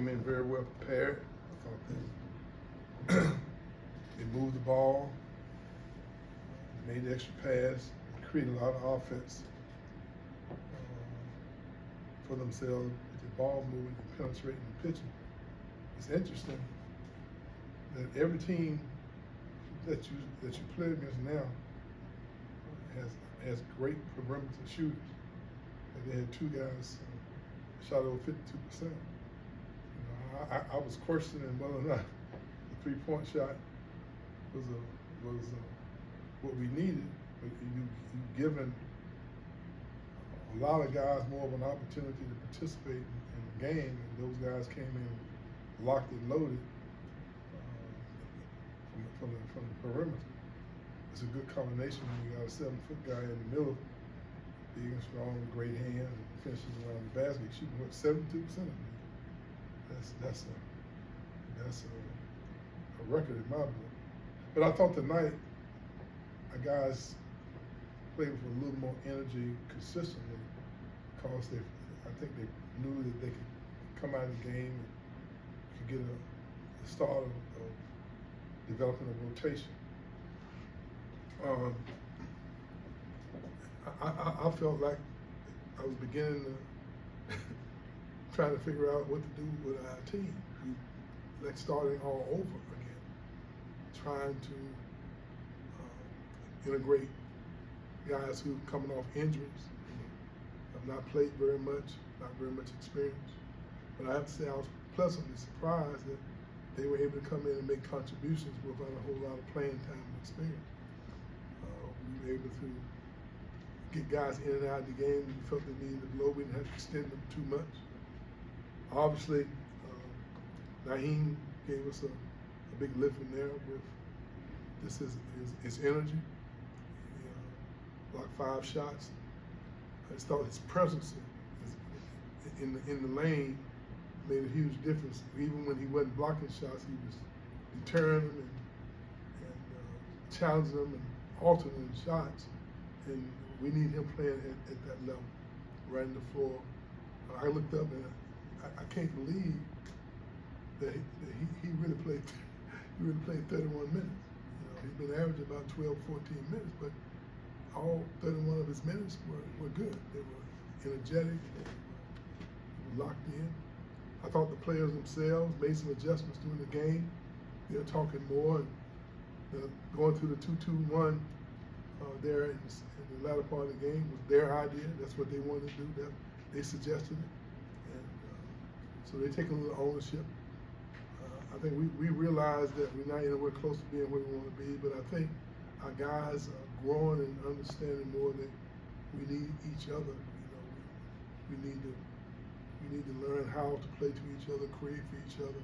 Came in very well prepared. I thought they moved the ball, made the extra pass, created a lot of offense for themselves with the ball moving and penetrating and pitching. It's interesting that every team that you play against now has great perimeter shooters. And they had two guys shot over 52%. I was questioning whether or not the three-point shot was what we needed. But you've given a lot of guys more of an opportunity to participate in the game, and those guys came in locked and loaded from the perimeter. It's a good combination when you got a 7-foot guy in the middle, big and strong, with great hands, and finishes around the basket, shooting what 72% of it. That's a record in my book. But I thought tonight our guys played with a little more energy consistently because I think they knew that they could come out of the game and could get a start of developing a rotation. I felt like I was beginning to trying to figure out what to do with our team. We like starting all over again, trying to integrate guys who are coming off injuries, have not played very much, not very much experience. But I have to say I was pleasantly surprised that they were able to come in and make contributions without a whole lot of playing time and experience. We were able to get guys in and out of the game when we felt they needed to blow. We didn't have to extend them too much. Obviously, Naheem gave us a big lift in there with his energy. He blocked 5 shots. I just thought his presence in the lane made a huge difference. Even when he wasn't blocking shots, he was deterring them and challenging them and alternating shots. And we need him playing at that level, right in the floor. I looked up and I can't believe that he really played. He really played 31 minutes. He's been averaging about 12, 14 minutes, but all 31 of his minutes were good. They were energetic. They were locked in. I thought the players themselves made some adjustments during the game. They were talking more and going through the 2-2-1 there in the latter part of the game was their idea. That's what they wanted to do. That they suggested it. So they're taking a little ownership. I think we realize that we're not anywhere close to being where we want to be, but I think our guys are growing and understanding more that we need each other. We need to learn how to play to each other, create for each other.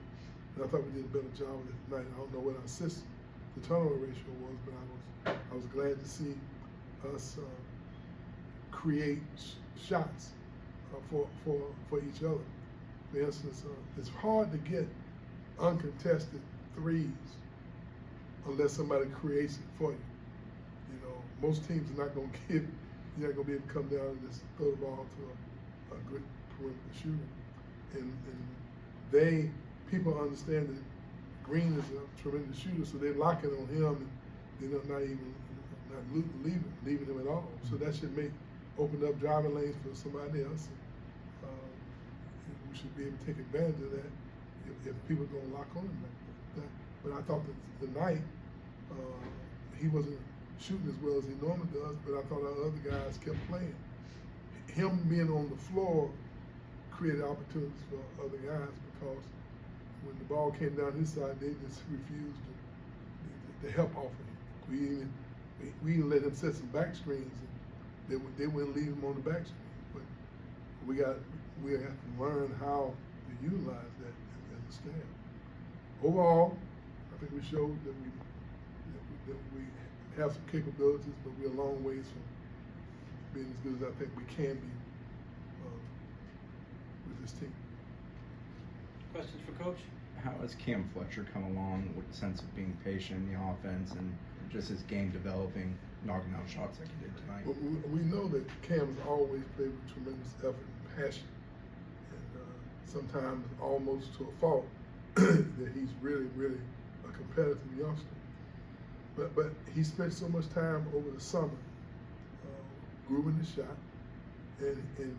And I thought we did a better job of it tonight. I don't know what our assist to turnover ratio was, but I was glad to see us create shots for each other. For instance, it's hard to get uncontested threes unless somebody creates it for you. Most teams are not going to give. You're not going to be able to come down and just throw the ball to a good perimeter shooter. And people understand that Green is a tremendous shooter, so they're locking on him, and they're not leaving him at all. So that should open up driving lanes for somebody else. We should be able to take advantage of that if people are going to lock on him like that. But I thought that tonight he wasn't shooting as well as he normally does, but I thought our other guys kept playing. Him being on the floor created opportunities for other guys because when the ball came down his side, they just refused to help off of him. We even let him set some back screens, and they wouldn't leave him on the back screen. But we have to learn how to utilize that as a staff. Overall, I think we showed that we have some capabilities, but we're a long ways from being as good as I think we can be with this team. Questions for Coach? How has Cam Fletcher come along with the sense of being patient in the offense and just his game developing, knocking out shots like he did tonight? Well, we know that Cam's always played with tremendous effort and passion. And sometimes almost to a fault, that he's really, really a competitive youngster. But he spent so much time over the summer grooving the shot, and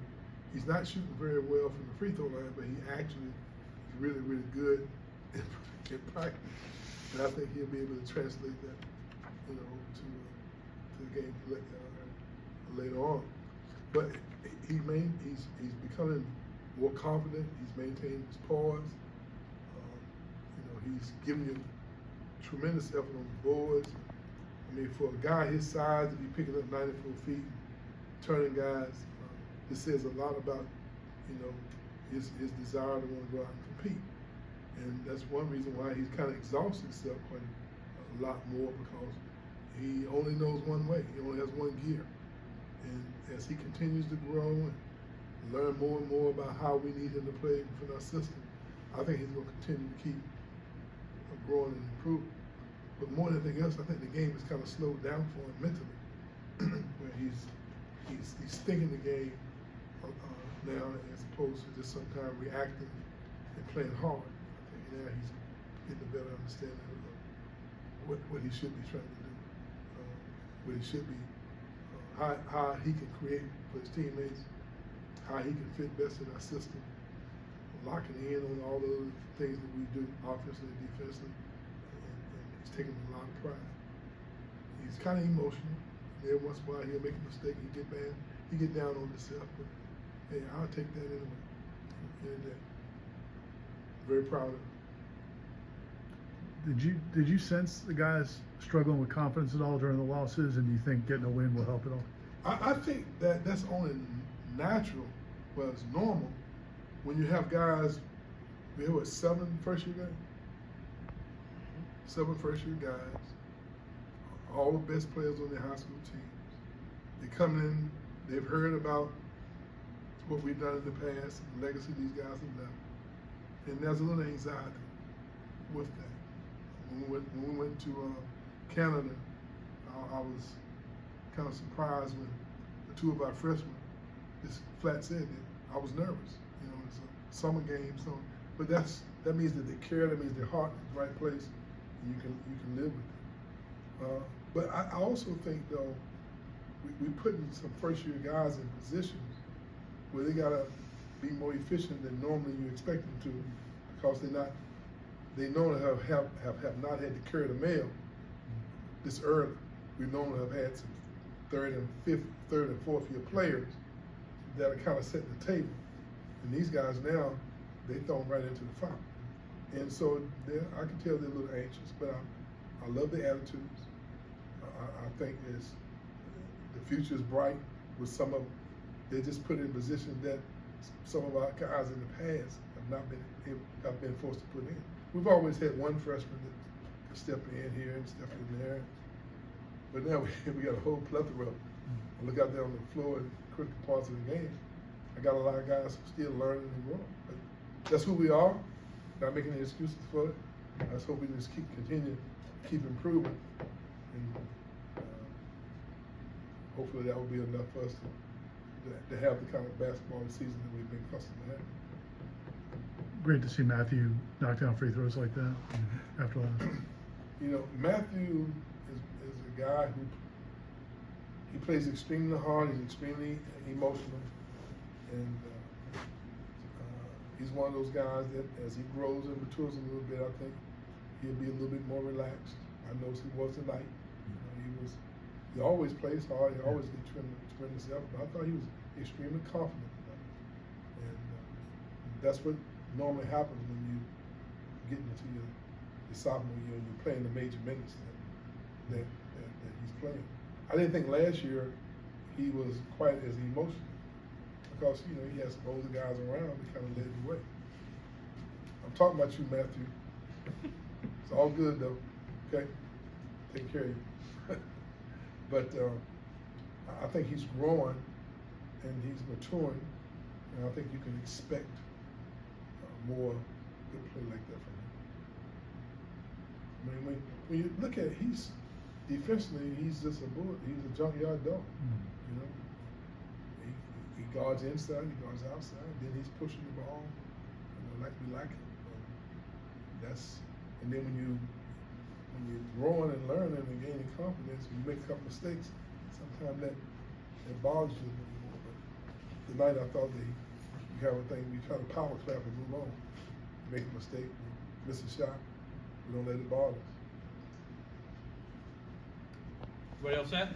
he's not shooting very well from the free throw line, but he actually is really, really good in practice. And I think he'll be able to translate that, to the game later on. But he's becoming more confident. He's maintained his poise. He's giving you tremendous effort on the boards. I mean, for a guy his size to be picking up 94 feet, turning guys, this says a lot about, his desire to want to go out and compete. And that's one reason why he's kind of exhausted himself quite a lot more, because he only knows one way. He only has one gear. And as he continues to grow and learn more and more about how we need him to play within our system, I think he's going to continue to keep growing and improving. But more than anything else, I think the game has kind of slowed down for him mentally, where he's thinking the game now as opposed to just sometimes reacting and playing hard. I think now he's getting a better understanding of what he should be trying to do, what he should be, how he can create for his teammates, how he can fit best in our system, locking in on all those things that we do offensively and defensively, and he's taking a lot of pride. He's kind of emotional. Every once in a while he'll make a mistake, he get down on himself, but hey, I'll take that anyway. Any day. Very proud of him. Did you sense the guys struggling with confidence at all during the losses, and do you think getting a win will help at all? I think that's only natural, well, it's normal when you have guys. We have 7 first-year guys? 7 first-year guys, all the best players on their high school teams. They come in, they've heard about what we've done in the past, the legacy these guys have left, and there's a little anxiety with that. When we went to Canada, I was kind of surprised when the 2 of our freshmen just flat said that I was nervous. It's a summer game, but that means that they care. That means their heart is in the right place, and you can live with it. But I also think though we putting some first year guys in positions where they gotta be more efficient than normally you expect them to, because they normally have not had to carry the mail this early. We normally have had some third and fourth year players that are kind of setting the table, and these guys now they throw them right into the fire, and so I can tell they're a little anxious. But I love their attitudes. I think the future is bright with some of them. They're just put in a position that some of our guys in the past have been forced to put in. We've always had one freshman that step in here and step in there, but now we got a whole plethora of them. I look out there on the floor in critical parts of the game. I got a lot of guys who are still learning and growing. But that's who we are. Not making any excuses for it. I just hope we just keep improving, and hopefully that will be enough for us to have the kind of basketball season that we've been accustomed to having. Great to see Matthew knock down free throws like that after last. Matthew is a guy who he plays extremely hard. He's extremely emotional, and he's one of those guys that, as he grows and matures a little bit, I think he'll be a little bit more relaxed. I noticed he was tonight. He always plays hard. He always gets tremendous effort. But I thought he was extremely confident tonight, and that's what normally happens when you get into your sophomore year and you're playing the major minutes that he's playing. I didn't think last year he was quite as emotional, because he had some older guys around that kind of led the way. I'm talking about you, Matthew. It's all good though. Okay, take care of you. But I think he's growing and he's maturing, and I think you can expect more good play like that from him. I mean, when you look at it, he's defensively, he's just a bullet. He's a junkyard dog. He guards inside, he guards outside, then he's pushing the ball. like we like it. And then when you're growing and learning and gaining confidence, when you make a couple mistakes, sometimes that bothers you a little more. But tonight I thought you have a thing, we try to power clap and move on. Make a mistake, miss a shot, we don't let it bother us. Everybody else set?